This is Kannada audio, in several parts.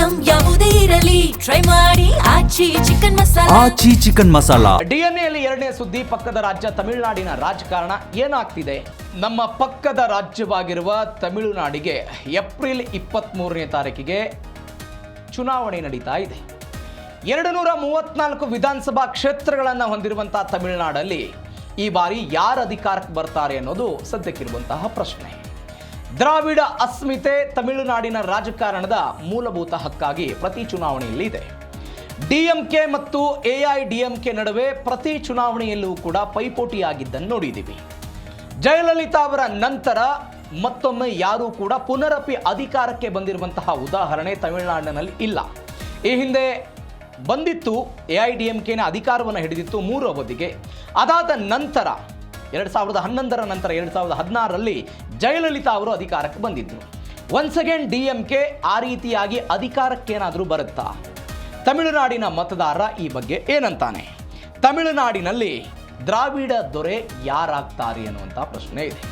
ಐಟಂ ಯಾವುದೇ ಇರಲಿ ಟ್ರೈ ಮಾಡಿ ಆಚಿ ಚಿಕನ್ ಮಸಾಲಾ. ಆಚಿ ಚಿಕನ್ ಮಸಾಲಾ. ಡಿಎನ್ಎಯಲ್ಲಿ ಎರಡನೇ ಸುದ್ದಿ. ಪಕ್ಕದ ರಾಜ್ಯ ತಮಿಳುನಾಡಿನ ರಾಜಕಾರಣ ಏನಾಗ್ತಿದೆ? ನಮ್ಮ ಪಕ್ಕದ ರಾಜ್ಯವಾಗಿರುವ ತಮಿಳುನಾಡಿಗೆ ಏಪ್ರಿಲ್ 23ನೇ ತಾರೀಕಿಗೆ ಚುನಾವಣೆ ನಡೀತಾ ಇದೆ. 234 ವಿಧಾನಸಭಾ ಕ್ಷೇತ್ರಗಳನ್ನು ಹೊಂದಿರುವಂತಹ ತಮಿಳುನಾಡಲ್ಲಿ ಈ ಬಾರಿ ಯಾರು ಅಧಿಕಾರಕ್ಕೆ ಬರ್ತಾರೆ ಅನ್ನೋದು ಸದ್ಯಕ್ಕಿರುವಂತಹ ಪ್ರಶ್ನೆ. ದ್ರಾವಿಡ ಅಸ್ಮಿತೆ ತಮಿಳುನಾಡಿನ ರಾಜಕಾರಣದ ಮೂಲಭೂತ ಹಕ್ಕಾಗಿ ಪ್ರತಿ ಚುನಾವಣೆಯಲ್ಲಿ ಇದೆ. ಡಿಎಂಕೆ ಮತ್ತು ಎಐಡಿಎಂಕೆ ನಡುವೆ ಪ್ರತಿ ಚುನಾವಣೆಯಲ್ಲೂ ಕೂಡ ಪೈಪೋಟಿಯಾಗಿದ್ದನ್ನು ನೋಡಿದ್ದೀವಿ. ಜಯಲಲಿತಾ ಅವರ ನಂತರ ಮತ್ತೊಮ್ಮೆ ಯಾರೂ ಕೂಡ ಪುನರಪಿ ಅಧಿಕಾರಕ್ಕೆ ಬಂದಿರುವಂತಹ ಉದಾಹರಣೆ ತಮಿಳುನಾಡಿನಲ್ಲಿ ಇಲ್ಲ. ಈ ಹಿಂದೆ ಬಂದಿತ್ತು, ಎಐಡಿಎಂಕೆನ ಅಧಿಕಾರವನ್ನು ಹಿಡಿದಿತ್ತು 3 ಅವಧಿಗೆ. ಅದಾದ ನಂತರ 2011ರ ನಂತರ 2016ರಲ್ಲಿ ಜಯಲಲಿತಾ ಅವರು ಅಧಿಕಾರಕ್ಕೆ ಬಂದಿದ್ದರು. ಒನ್ಸ್ ಅಗೇನ್ ಡಿಎಂಕೆ ಆ ರೀತಿಯಾಗಿ ಅಧಿಕಾರಕ್ಕೇನಾದರೂ ಬರುತ್ತಾ? ತಮಿಳುನಾಡಿನ ಮತದಾರ ಈ ಬಗ್ಗೆ ಏನಂತಾನೆ? ತಮಿಳುನಾಡಿನಲ್ಲಿ ದ್ರಾವಿಡ ದೊರೆ ಯಾರಾಗ್ತಾರೆ ಅನ್ನುವಂಥ ಪ್ರಶ್ನೆ ಇದೆ.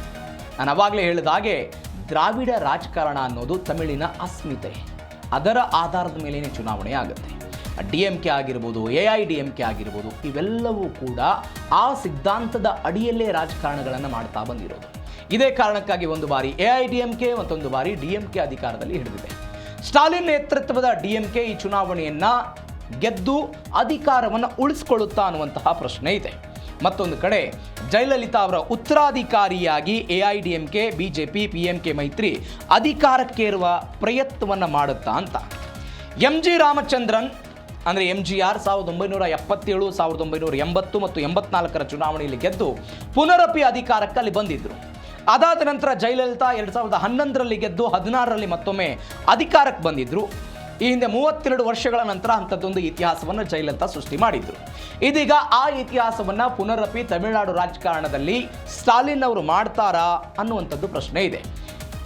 ನಾನು ಅವಾಗಲೇ ಹೇಳಿದ ಹಾಗೆ ದ್ರಾವಿಡ ರಾಜಕಾರಣ ಅನ್ನೋದು ತಮಿಳಿನ ಅಸ್ಮಿತೆ. ಅದರ ಆಧಾರದ ಮೇಲೇನೆ ಚುನಾವಣೆ ಆಗುತ್ತೆ. ಡಿಎಂಕೆ ಆಗಿರ್ಬೋದು, ಎಐಡಿಎಂಕೆ ಆಗಿರ್ಬೋದು, ಇವೆಲ್ಲವೂ ಕೂಡ ಆ ಸಿದ್ಧಾಂತದ ಅಡಿಯಲ್ಲೇ ರಾಜಕಾರಣಗಳನ್ನು ಮಾಡ್ತಾ ಬಂದಿರೋದು. ಇದೇ ಕಾರಣಕ್ಕಾಗಿ ಒಂದು ಬಾರಿ ಎಐಡಿಎಂಕೆ ಮತ್ತೊಂದು ಬಾರಿ ಡಿಎಂಕೆ ಅಧಿಕಾರದಲ್ಲಿ ಹಿಡಿದಿದೆ. ಸ್ಟಾಲಿನ್ ನೇತೃತ್ವದ ಡಿಎಂಕೆ ಈ ಚುನಾವಣೆಯನ್ನ ಗೆದ್ದು ಅಧಿಕಾರವನ್ನು ಉಳಿಸಿಕೊಳ್ಳುತ್ತಾ ಅನ್ನುವಂತಹ ಪ್ರಶ್ನೆ ಇದೆ. ಮತ್ತೊಂದು ಕಡೆ ಜಯಲಲಿತಾ ಅವರ ಉತ್ತರಾಧಿಕಾರಿಯಾಗಿ ಎಐಡಿಎಂಕೆ, ಬಿಜೆಪಿ, ಪಿಎಂಕೆ ಮೈತ್ರಿ ಅಧಿಕಾರಕ್ಕೇರುವ ಪ್ರಯತ್ನವನ್ನು ಮಾಡುತ್ತಾ ಅಂತ. ಎಂಜಿ ರಾಮಚಂದ್ರನ್ ಅಂದರೆ ಎಂಜಿಆರ್ 1977, 1980 ಮತ್ತು 84ರ ಚುನಾವಣೆಯಲ್ಲಿ ಗೆದ್ದು ಪುನರಪಿ ಅಧಿಕಾರಕ್ಕೆ ಅಲ್ಲಿ ಬಂದಿದ್ದರು. ಅದಾದ ನಂತರ ಜಯಲಲಿತಾ 2011ರಲ್ಲಿ ಗೆದ್ದು 16ರಲ್ಲಿ ಮತ್ತೊಮ್ಮೆ ಅಧಿಕಾರಕ್ಕೆ ಬಂದಿದ್ದರು. ಈ ಹಿಂದೆ 32 ವರ್ಷಗಳ ನಂತರ ಅಂಥದ್ದೊಂದು ಇತಿಹಾಸವನ್ನು ಜಯಲಲಿತಾ ಸೃಷ್ಟಿ ಮಾಡಿದ್ರು. ಇದೀಗ ಆ ಇತಿಹಾಸವನ್ನು ಪುನರಪಿ ತಮಿಳುನಾಡು ರಾಜಕಾರಣದಲ್ಲಿ ಸ್ಟಾಲಿನ್ ಅವರು ಮಾಡ್ತಾರಾ ಅನ್ನುವಂಥದ್ದು ಪ್ರಶ್ನೆ ಇದೆ.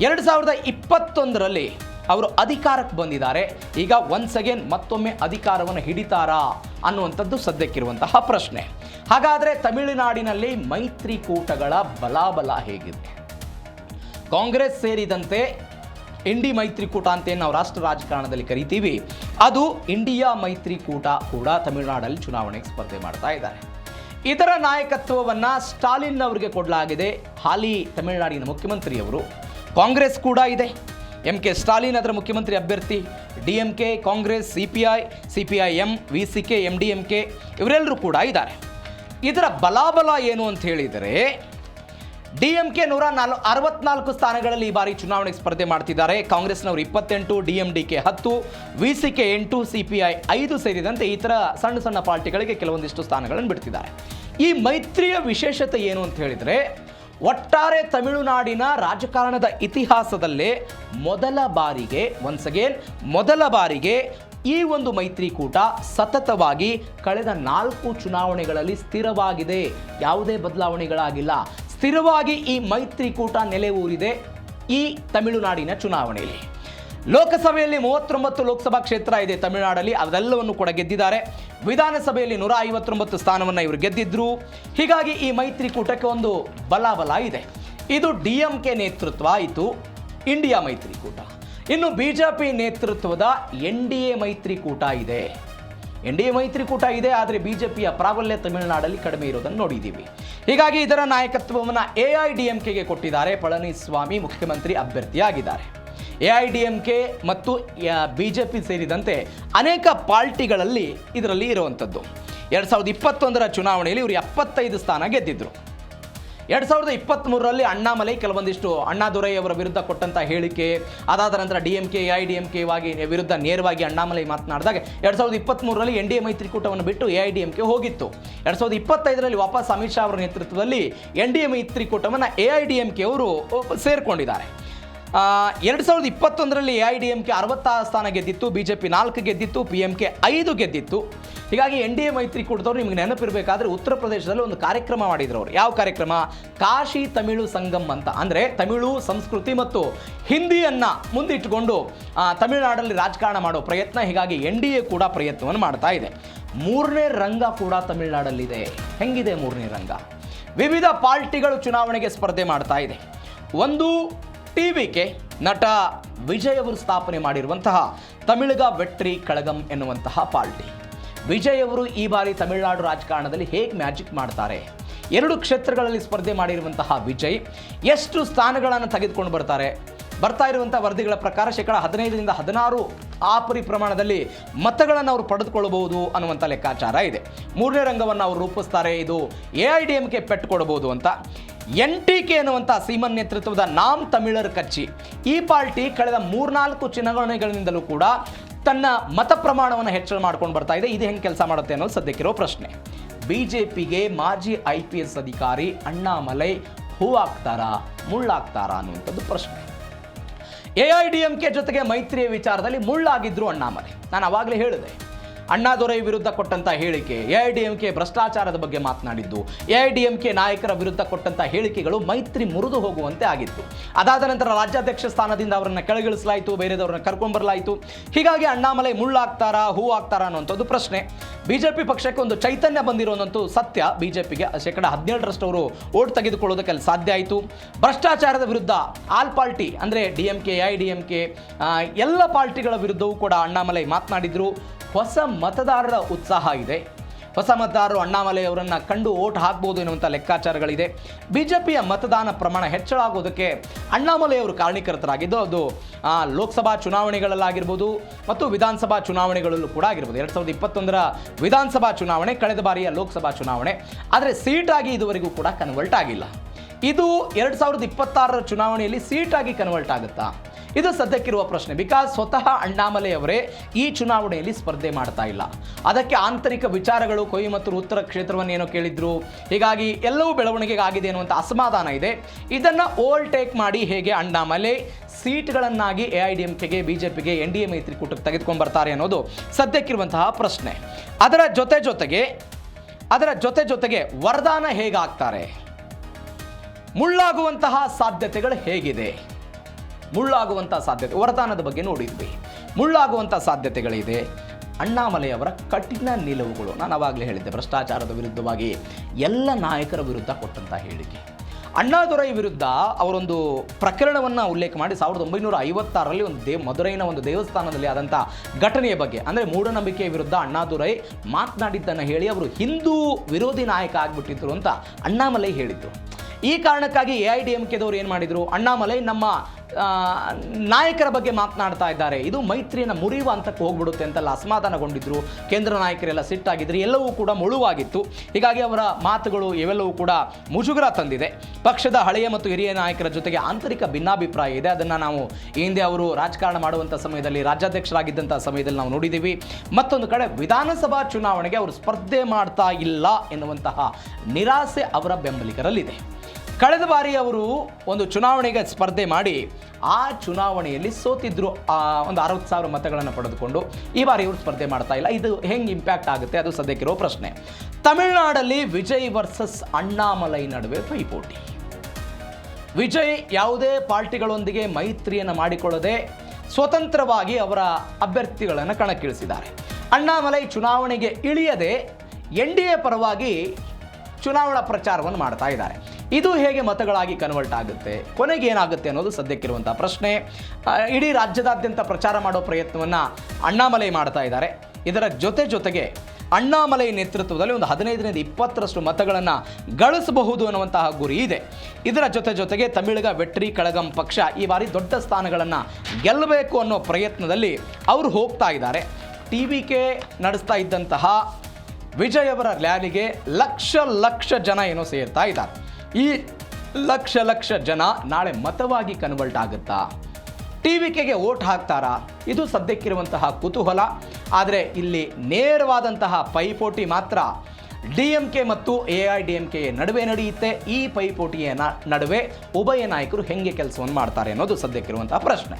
2021ರಲ್ಲಿ ಅವರು ಅಧಿಕಾರಕ್ಕೆ ಬಂದಿದ್ದಾರೆ. ಈಗ ಒನ್ಸ್ ಅಗೇನ್ ಮತ್ತೊಮ್ಮೆ ಅಧಿಕಾರವನ್ನು ಹಿಡಿತಾರಾ ಅನ್ನುವಂಥದ್ದು ಸದ್ಯಕ್ಕಿರುವಂತಹ ಪ್ರಶ್ನೆ. ಹಾಗಾದರೆ ತಮಿಳುನಾಡಿನಲ್ಲಿ ಮೈತ್ರಿಕೂಟಗಳ ಬಲಾಬಲ ಹೇಗಿದೆ? ಕಾಂಗ್ರೆಸ್ ಸೇರಿದಂತೆ ಇಂಡಿ ಮೈತ್ರಿಕೂಟ ಅಂತ ನಾವು ರಾಷ್ಟ್ರ ರಾಜಕಾರಣದಲ್ಲಿ ಕರಿತೀವಿ, ಅದು ಇಂಡಿಯಾ ಮೈತ್ರಿಕೂಟ ಕೂಡ ತಮಿಳುನಾಡಲ್ಲಿ ಚುನಾವಣೆಗೆ ಸ್ಪರ್ಧೆ ಮಾಡ್ತಾ ಇದ್ದಾರೆ. ಇದರ ನಾಯಕತ್ವವನ್ನು ಸ್ಟಾಲಿನ್ ಅವರಿಗೆ ಕೊಡಲಾಗಿದೆ. ಹಾಲಿ ತಮಿಳುನಾಡಿನ ಮುಖ್ಯಮಂತ್ರಿಯವರು. ಕಾಂಗ್ರೆಸ್ ಕೂಡ ಇದೆ. ಎಂಕೆ ಸ್ಟಾಲಿನ್ ಅದರ ಮುಖ್ಯಮಂತ್ರಿ ಅಭ್ಯರ್ಥಿ. DMK, Congress, CPIM, VCK, MDMK ಇವರೆಲ್ಲರೂ ಕೂಡ ಇದ್ದಾರೆ. ಇದರ ಬಲಾಬಲ ಏನು ಅಂತ ಹೇಳಿದರೆ, ಡಿಎಂಕೆ 164 ಸ್ಥಾನಗಳಲ್ಲಿ ಈ ಬಾರಿ ಚುನಾವಣೆಗೆ ಸ್ಪರ್ಧೆ ಮಾಡ್ತಿದ್ದಾರೆ. ಕಾಂಗ್ರೆಸ್ನವರು 28, ಡಿಎಂಡಿಕೆ 10, ವಿಸಿಕೆ 8, ಸಿಪಿಐ 5 ಸೇರಿದಂತೆ ಇತರ ಸಣ್ಣ ಸಣ್ಣ ಪಾರ್ಟಿಗಳಿಗೆ ಕೆಲವೊಂದಿಷ್ಟು ಸ್ಥಾನಗಳನ್ನು ಬಿಡ್ತಿದ್ದಾರೆ. ಈ ಮೈತ್ರಿಯ ವಿಶೇಷತೆ ಏನು ಅಂತ ಹೇಳಿದರೆ, ಒಟ್ಟಾರೆ ತಮಿಳುನಾಡಿನ ರಾಜಕಾರಣದ ಇತಿಹಾಸದಲ್ಲೇ ಮೊದಲ ಬಾರಿಗೆ ಈ ಒಂದು ಮೈತ್ರಿಕೂಟ ಸತತವಾಗಿ ಕಳೆದ 4 ಚುನಾವಣೆಗಳಲ್ಲಿ ಸ್ಥಿರವಾಗಿದೆ. ಯಾವುದೇ ಬದಲಾವಣೆಗಳಾಗಿಲ್ಲ. ಸ್ಥಿರವಾಗಿ ಈ ಮೈತ್ರಿಕೂಟ ನೆಲೆ ಊರಿದೆ ಈ ತಮಿಳುನಾಡಿನ ಚುನಾವಣೆಯಲ್ಲಿ. ಲೋಕಸಭೆಯಲ್ಲಿ 39 ಲೋಕಸಭಾ ಕ್ಷೇತ್ರ ಇದೆ ತಮಿಳುನಾಡಲ್ಲಿ, ಅದೆಲ್ಲವನ್ನು ಕೂಡ ಗೆದ್ದಿದ್ದಾರೆ. ವಿಧಾನಸಭೆಯಲ್ಲಿ 159 ಸ್ಥಾನವನ್ನು ಇವರು ಗೆದ್ದಿದ್ರು. ಹೀಗಾಗಿ ಈ ಮೈತ್ರಿಕೂಟಕ್ಕೆ ಒಂದು ಬಲಾಬಲ ಇದೆ. ಇದು ಡಿಎಂಕೆ ನೇತೃತ್ವ ಆಯಿತು, ಇಂಡಿಯಾ ಮೈತ್ರಿಕೂಟ. ಇನ್ನು ಬಿಜೆಪಿ ನೇತೃತ್ವದ ಎನ್ಡಿಎ ಮೈತ್ರಿಕೂಟ ಇದೆ. ಎನ್ಡಿಎ ಮೈತ್ರಿಕೂಟ ಇದೆ, ಆದರೆ ಬಿಜೆಪಿಯ ಪ್ರಾಬಲ್ಯ ತಮಿಳುನಾಡಲ್ಲಿ ಕಡಿಮೆ ಇರೋದನ್ನು ನೋಡಿದ್ದೀವಿ. ಹೀಗಾಗಿ ಇದರ ನಾಯಕತ್ವವನ್ನು ಎಐಡಿಎಂಕೆಗೆ ಕೊಟ್ಟಿದ್ದಾರೆ. ಪಳನಿಸ್ವಾಮಿ ಮುಖ್ಯಮಂತ್ರಿ ಅಭ್ಯರ್ಥಿಯಾಗಿದ್ದಾರೆ. ಎಐಡಿಎಂಕೆ ಮತ್ತು ಬಿಜೆಪಿ ಸೇರಿದಂತೆ ಅನೇಕ ಪಾರ್ಟಿಗಳಲ್ಲಿ ಇದರಲ್ಲಿ ಇರುವಂಥದ್ದು. 2021ರ ಚುನಾವಣೆಯಲ್ಲಿ ಇವರು 75 ಸ್ಥಾನ ಗೆದ್ದಿದ್ರು. 2023ರಲ್ಲಿ ಅಣ್ಣಾಮಲೈ ಕೆಲವೊಂದಿಷ್ಟು ಅಣ್ಣಾದುರೈ ಅವರ ವಿರುದ್ಧ ಕೊಟ್ಟಂಥ ಹೇಳಿಕೆ, ಅದಾದ ನಂತರ ಡಿಎಂಕೆ ಎಐಡಿಎಂಕೆ ವಿರುದ್ಧ ನೇರವಾಗಿ ಅಣ್ಣಾಮಲೈ ಮಾತನಾಡಿದಾಗ 2023ರಲ್ಲಿ ಎನ್ಡಿಎ ಮೈತ್ರಿಕೂಟವನ್ನು ಬಿಟ್ಟು ಎಐಡಿಎಂಕೆ ಹೋಗಿತ್ತು. 2025ರಲ್ಲಿ ವಾಪಸ್ ಅಮಿತ್ ಶಾ ಅವರ ನೇತೃತ್ವದಲ್ಲಿ ಎನ್ಡಿಎ ಮೈತ್ರಿಕೂಟವನ್ನು ಎಐಡಿಎಂಕೆ ಅವರು ಸೇರಿಕೊಂಡಿದ್ದಾರೆ. 2021ರಲ್ಲಿ ಎಐಡಿಎಂಕೆ 66 ಸ್ಥಾನ ಗೆದ್ದಿತ್ತು, ಬಿಜೆಪಿ 4 ಗೆದ್ದಿತ್ತು, ಪಿಎಂಕೆ 5 ಗೆದ್ದಿತ್ತು. ಹೀಗಾಗಿ ಎನ್ಡಿಎ ಮೈತ್ರಿಕೂಟದವರು ನಿಮಗೆ ನೆನಪಿರಬೇಕಾದ್ರೆ ಉತ್ತರ ಪ್ರದೇಶದಲ್ಲಿ ಒಂದು ಕಾರ್ಯಕ್ರಮ ಮಾಡಿದ್ರು ಅವರು. ಯಾವ ಕಾರ್ಯಕ್ರಮ? ಕಾಶಿ ತಮಿಳು ಸಂಗಮ್ ಅಂತ. ಅಂದರೆ ತಮಿಳು ಸಂಸ್ಕೃತಿ ಮತ್ತು ಹಿಂದಿಯನ್ನು ಮುಂದಿಟ್ಟುಕೊಂಡು ತಮಿಳುನಾಡಲ್ಲಿ ರಾಜಕಾರಣ ಮಾಡೋ ಪ್ರಯತ್ನ. ಹೀಗಾಗಿ ಎನ್ಡಿಎ ಕೂಡ ಪ್ರಯತ್ನವನ್ನು ಮಾಡ್ತಾ ಇದೆ. 3ನೇ ರಂಗ ಕೂಡ ತಮಿಳುನಾಡಲ್ಲಿದೆ. ಹೆಂಗಿದೆ 3ನೇ ರಂಗ? ವಿವಿಧ ಪಾರ್ಟಿಗಳು ಚುನಾವಣೆಗೆ ಸ್ಪರ್ಧೆ ಮಾಡ್ತಾ ಇದೆ. ಒಂದು ಟಿವಿಕೆ ನಟ ವಿಜಯ್ ಅವರು ಸ್ಥಾಪನೆ ಮಾಡಿರುವಂತಹ ತಮಿಳಗ ವೆಟ್ರಿ ಕಳಗಂ ಎನ್ನುವಂತಹ ಪಾರ್ಟಿ. ವಿಜಯ್ ಅವರು ಈ ಬಾರಿ ತಮಿಳುನಾಡು ರಾಜಕಾರಣದಲ್ಲಿ ಹೇಗೆ ಮ್ಯಾಜಿಕ್ ಮಾಡ್ತಾರೆ, 2 ಕ್ಷೇತ್ರಗಳಲ್ಲಿ ಸ್ಪರ್ಧೆ ಮಾಡಿರುವಂತಹ ವಿಜಯ್ ಎಷ್ಟು ಸ್ಥಾನಗಳನ್ನು ತೆಗೆದುಕೊಂಡು ಬರ್ತಾ ಇರುವಂಥ ವರದಿಗಳ ಪ್ರಕಾರ 15% 16% ಆ ಪ್ರಮಾಣದಲ್ಲಿ ಮತಗಳನ್ನು ಅವರು ಪಡೆದುಕೊಳ್ಳಬಹುದು ಅನ್ನುವಂಥ ಲೆಕ್ಕಾಚಾರ ಇದೆ. 3ನೇ ರಂಗವನ್ನು ಅವರು ರೂಪಿಸ್ತಾರೆ, ಇದು AIDMK ಪೆಟ್ಟು ಕೊಡಬಹುದು ಅಂತ. NTK ಎನ್ನುವಂಥ ಸೀಮನ್ ನೇತೃತ್ವದ ನಾಮ್ ತಮಿಳರ್ ಕಚ್ಚಿ ಈ ಪಾರ್ಟಿ ಕಳೆದ 3-4 ಚುನಾವಣೆಗಳಿಂದಲೂ ಕೂಡ ತನ್ನ ಮತ ಪ್ರಮಾಣವನ್ನು ಹೆಚ್ಚಳ ಮಾಡ್ಕೊಂಡು ಬರ್ತಾ ಇದೆ. ಇದು ಹೆಂಗೆ ಕೆಲಸ ಮಾಡುತ್ತೆ ಅನ್ನೋದು ಸದ್ಯಕ್ಕಿರೋ ಪ್ರಶ್ನೆ. BJPಗೆ ಮಾಜಿ IPS ಅಧಿಕಾರಿ ಅಣ್ಣಾಮಲೈ ಹೂವಾಗ್ತಾರಾ ಮುಳ್ಳಾಗ್ತಾರಾ ಅನ್ನುವಂಥದ್ದು ಪ್ರಶ್ನೆ. AIDMK ಜೊತೆಗೆ ಮೈತ್ರಿಯ ವಿಚಾರದಲ್ಲಿ ಮುಳ್ಳಾಗಿದ್ರು ಅಣ್ಣಾಮಲೈ. ನಾನು ಅವಾಗಲೇ ಹೇಳಿದೆ, ಅಣ್ಣಾದೊರೈ ವಿರುದ್ಧ ಕೊಟ್ಟಂತ ಹೇಳಿಕೆ, AIDMK ಭ್ರಷ್ಟಾಚಾರದ ಬಗ್ಗೆ ಮಾತನಾಡಿದ್ದು, AIDMK ನಾಯಕರ ವಿರುದ್ಧ ಕೊಟ್ಟಂತ ಹೇಳಿಕೆಗಳು ಮೈತ್ರಿ ಮುರಿದು ಹೋಗುವಂತೆ ಆಗಿತ್ತು. ಅದಾದ ನಂತರ ರಾಜ್ಯಾಧ್ಯಕ್ಷ ಸ್ಥಾನದಿಂದ ಅವರನ್ನು ಕೆಳಗಿಳಿಸಲಾಯಿತು, ಬೇರೆದವರನ್ನ ಕರ್ಕೊಂಡ್ಬರಲಾಯಿತು. ಹೀಗಾಗಿ ಅಣ್ಣಾಮಲೈ ಮುಳ್ಳಾಗ್ತಾರಾ ಹೂ ಆಗ್ತಾರಾ ಅನ್ನುವಂಥದ್ದು ಪ್ರಶ್ನೆ. BJP ಪಕ್ಷಕ್ಕೆ ಒಂದು ಚೈತನ್ಯ ಬಂದಿರೋದಂತೂ ಸತ್ಯ. BJPಗೆ 17% ಅವರು ಓಟ್ ತೆಗೆದುಕೊಳ್ಳೋದಕ್ಕೆ ಸಾಧ್ಯ ಆಯಿತು. ಭ್ರಷ್ಟಾಚಾರದ ವಿರುದ್ಧ ಆಲ್ ಪಾರ್ಟಿ ಅಂದರೆ DMK AIDMK ಎಲ್ಲ ಪಾರ್ಟಿಗಳ ವಿರುದ್ಧವೂ ಕೂಡ ಅಣ್ಣಾಮಲೈ ಮಾತನಾಡಿದ್ರು. ಹೊಸ ಮತದಾರರ ಉತ್ಸಾಹ ಇದೆ. ಹೊಸ ಮತದಾರರು ಅಣ್ಣಾಮಲೈ ಅವರನ್ನು ಕಂಡು ಓಟ್ ಹಾಕ್ಬೋದು ಎನ್ನುವಂಥ ಲೆಕ್ಕಾಚಾರಗಳಿದೆ. BJPಯ ಮತದಾನ ಪ್ರಮಾಣ ಹೆಚ್ಚಳ ಆಗೋದಕ್ಕೆ ಅಣ್ಣಾಮಲೈ ಅವರು ಕಾರಣೀಕರ್ತರಾಗಿದ್ದು ಅದು ಲೋಕಸಭಾ ಚುನಾವಣೆಗಳಲ್ಲಾಗಿರ್ಬೋದು ಮತ್ತು ವಿಧಾನಸಭಾ ಚುನಾವಣೆಗಳಲ್ಲೂ ಕೂಡ ಆಗಿರ್ಬೋದು. 2021ರ ವಿಧಾನಸಭಾ ಚುನಾವಣೆ, ಕಳೆದ ಬಾರಿಯ ಲೋಕಸಭಾ ಚುನಾವಣೆ. ಆದರೆ ಸೀಟಾಗಿ ಇದುವರೆಗೂ ಕೂಡ ಕನ್ವರ್ಟ್ ಆಗಿಲ್ಲ. ಇದು 2026ರ ಚುನಾವಣೆಯಲ್ಲಿ ಸೀಟಾಗಿ ಕನ್ವರ್ಟ್ ಆಗುತ್ತಾ? ಇದು ಸದ್ಯಕ್ಕಿರುವ ಪ್ರಶ್ನೆ. ಬಿಕಾಸ್ ಸ್ವತಃ ಅಣ್ಣಾಮಲೈ ಅವರೇ ಈ ಚುನಾವಣೆಯಲ್ಲಿ ಸ್ಪರ್ಧೆ ಮಾಡ್ತಾ ಇಲ್ಲ. ಅದಕ್ಕೆ ಆಂತರಿಕ ವಿಚಾರಗಳು, ಕೊಯಮತ್ತೂರು ಉತ್ತರ ಕ್ಷೇತ್ರವನ್ನು ಏನೋ ಕೇಳಿದ್ರು, ಹೀಗಾಗಿ ಎಲ್ಲವೂ ಬೆಳವಣಿಗೆ ಆಗಿದೆ ಅನ್ನುವಂಥ ಅಸಮಾಧಾನ ಇದೆ. ಇದನ್ನು ಓವರ್ಟೇಕ್ ಮಾಡಿ ಹೇಗೆ ಅಣ್ಣಾಮಲೈ ಸೀಟ್ಗಳನ್ನಾಗಿ AIDMKಗೆ BJPಗೆ NDA ಮೈತ್ರಿಕೂಟಕ್ಕೆ ತೆಗೆದುಕೊಂಡು ಬರ್ತಾರೆ ಅನ್ನೋದು ಸದ್ಯಕ್ಕಿರುವಂತಹ ಪ್ರಶ್ನೆ. ಅದರ ಜೊತೆಗೆ ವರದಾನ ಹೇಗಾಗ್ತಾರೆ, ಮುಳ್ಳಾಗುವಂತಹ ಸಾಧ್ಯತೆಗಳು ಹೇಗಿದೆ, ವರದಾನದ ಬಗ್ಗೆ ನೋಡಿದ್ವಿ. ಮುಳ್ಳಾಗುವಂಥ ಸಾಧ್ಯತೆಗಳಿದೆ. ಅಣ್ಣಾಮಲೈ ಅವರ ಕಠಿಣ ನಿಲುವುಗಳು, ನಾನು ಆವಾಗಲೇ ಹೇಳಿದ್ದೆ, ಭ್ರಷ್ಟಾಚಾರದ ವಿರುದ್ಧವಾಗಿ ಎಲ್ಲ ನಾಯಕರ ವಿರುದ್ಧ ಕೊಟ್ಟಂಥ ಹೇಳಿಕೆ. ಅಣ್ಣಾದೊರೈ ವಿರುದ್ಧ ಅವರೊಂದು ಪ್ರಕರಣವನ್ನು ಉಲ್ಲೇಖ ಮಾಡಿ 1956ರಲ್ಲಿ ಮದುರೈನ ಒಂದು ದೇವಸ್ಥಾನದಲ್ಲಿ ಆದಂಥ ಘಟನೆಯ ಬಗ್ಗೆ, ಅಂದರೆ ಮೂಢನಂಬಿಕೆಯ ವಿರುದ್ಧ ಅಣ್ಣಾದೊರೈ ಮಾತನಾಡಿದ್ದನ್ನು ಹೇಳಿ ಅವರು ಹಿಂದೂ ವಿರೋಧಿ ನಾಯಕ ಆಗಿಬಿಟ್ಟಿದ್ರು ಅಂತ ಅಣ್ಣಾಮಲೈ ಹೇಳಿದರು. ಈ ಕಾರಣಕ್ಕಾಗಿ AIDMKದವರು ಏನು ಮಾಡಿದರು, ಅಣ್ಣಾಮಲೈ ನಮ್ಮ ನಾಯಕರ ಬಗ್ಗೆ ಮಾತನಾಡ್ತಾ ಇದ್ದಾರೆ, ಇದು ಮೈತ್ರಿಯನ್ನು ಮುರಿಯುವ ಹಂತಕ್ಕೆ ಹೋಗ್ಬಿಡುತ್ತೆ ಅಂತೆಲ್ಲ ಅಸಮಾಧಾನಗೊಂಡಿದ್ರು. ಕೇಂದ್ರ ನಾಯಕರೆಲ್ಲ ಸಿಟ್ಟಾಗಿದ್ರು, ಎಲ್ಲವೂ ಕೂಡ ಮುಳುವಾಗಿತ್ತು. ಹೀಗಾಗಿ ಅವರ ಮಾತುಗಳು ಇವೆಲ್ಲವೂ ಕೂಡ ಮುಜುಗರ ತಂದಿದೆ. ಪಕ್ಷದ ಹಳೆಯ ಮತ್ತು ಹಿರಿಯ ನಾಯಕರ ಜೊತೆಗೆ ಆಂತರಿಕ ಭಿನ್ನಾಭಿಪ್ರಾಯ ಇದೆ. ಅದನ್ನು ನಾವು ಈ ಹಿಂದೆ ಅವರು ರಾಜಕಾರಣ ಮಾಡುವಂಥ ಸಮಯದಲ್ಲಿ, ರಾಜ್ಯಾಧ್ಯಕ್ಷರಾಗಿದ್ದಂಥ ಸಮಯದಲ್ಲಿ ನಾವು ನೋಡಿದ್ದೀವಿ. ಮತ್ತೊಂದು ಕಡೆ ವಿಧಾನಸಭಾ ಚುನಾವಣೆಗೆ ಅವರು ಸ್ಪರ್ಧೆ ಮಾಡ್ತಾ ಇಲ್ಲ ಎನ್ನುವಂತಹ ನಿರಾಸೆ ಅವರ ಬೆಂಬಲಿಗರಲ್ಲಿದೆ. ಕಳೆದ ಬಾರಿ ಅವರು ಒಂದು ಚುನಾವಣೆಗೆ ಸ್ಪರ್ಧೆ ಮಾಡಿ ಆ ಚುನಾವಣೆಯಲ್ಲಿ ಸೋತಿದ್ರು, ಒಂದು 60,000 ಮತಗಳನ್ನು ಪಡೆದುಕೊಂಡು. ಈ ಬಾರಿ ಇವರು ಸ್ಪರ್ಧೆ ಮಾಡ್ತಾ ಇಲ್ಲ. ಇದು ಹೆಂಗೆ ಇಂಪ್ಯಾಕ್ಟ್ ಆಗುತ್ತೆ, ಅದು ಸದ್ಯಕ್ಕಿರೋ ಪ್ರಶ್ನೆ. ತಮಿಳುನಾಡಲ್ಲಿ ವಿಜಯ್ ವರ್ಸಸ್ ಅಣ್ಣಾಮಲೈ ನಡುವೆ ಪೈಪೋಟಿ. ವಿಜಯ್ ಯಾವುದೇ ಪಾರ್ಟಿಗಳೊಂದಿಗೆ ಮೈತ್ರಿಯನ್ನು ಮಾಡಿಕೊಳ್ಳದೆ ಸ್ವತಂತ್ರವಾಗಿ ಅವರ ಅಭ್ಯರ್ಥಿಗಳನ್ನು ಕಣಕ್ಕಿಳಿಸಿದ್ದಾರೆ. ಅಣ್ಣಾಮಲೈ ಚುನಾವಣೆಗೆ ಇಳಿಯದೆ NDA ಪರವಾಗಿ ಚುನಾವಣಾ ಪ್ರಚಾರವನ್ನು ಮಾಡ್ತಾ ಇದ್ದಾರೆ. ಇದು ಹೇಗೆ ಮತಗಳಾಗಿ ಕನ್ವರ್ಟ್ ಆಗುತ್ತೆ, ಕೊನೆಗೆ ಏನಾಗುತ್ತೆ ಅನ್ನೋದು ಸದ್ಯಕ್ಕಿರುವಂಥ ಪ್ರಶ್ನೆ. ಇಡೀ ರಾಜ್ಯದಾದ್ಯಂತ ಪ್ರಚಾರ ಮಾಡೋ ಪ್ರಯತ್ನವನ್ನು ಅಣ್ಣಾಮಲೈ ಮಾಡ್ತಾ ಇದ್ದಾರೆ. ಇದರ ಜೊತೆಗೆ ಅಣ್ಣಾಮಲೈ ನೇತೃತ್ವದಲ್ಲಿ ಒಂದು 15-20% ಮತಗಳನ್ನು ಗಳಿಸಬಹುದು ಅನ್ನುವಂತಹ ಗುರಿ ಇದೆ. ಇದರ ಜೊತೆಗೆ ತಮಿಳಗ ವೆಟ್ರಿ ಕಳಗಂ ಪಕ್ಷ ಈ ಬಾರಿ ದೊಡ್ಡ ಸ್ಥಾನಗಳನ್ನು ಗೆಲ್ಲಬೇಕು ಅನ್ನೋ ಪ್ರಯತ್ನದಲ್ಲಿ ಅವರು ಹೋಗ್ತಾ ಇದ್ದಾರೆ. TVK ನಡೆಸ್ತಾ ಇದ್ದಂತಹ ವಿಜಯ್ ಅವರ ರ್ಯಾಲಿಗೆ ಲಕ್ಷ ಜನ ಏನೋ ಸೇರ್ತಾ ಇದ್ದಾರೆ. ಈ ಲಕ್ಷ ಜನ ನಾಳೆ ಮತವಾಗಿ ಕನ್ವರ್ಟ್ ಆಗುತ್ತಾ, TVKಗೆ ಓಟ್ ಹಾಕ್ತಾರಾ, ಇದು ಸದ್ಯಕ್ಕಿರುವಂತಹ ಕುತೂಹಲ. ಆದರೆ ಇಲ್ಲಿ ನೇರವಾದಂತಹ ಪೈಪೋಟಿ ಮಾತ್ರ DMK ಮತ್ತು AIDMK ನಡುವೆ ನಡೆಯುತ್ತೆ. ಈ ಪೈಪೋಟಿಯ ನಡುವೆ ಉಭಯ ನಾಯಕರು ಹೆಂಗೆ ಕೆಲಸವನ್ನು ಮಾಡ್ತಾರೆ ಅನ್ನೋದು ಸದ್ಯಕ್ಕಿರುವಂತಹ ಪ್ರಶ್ನೆ.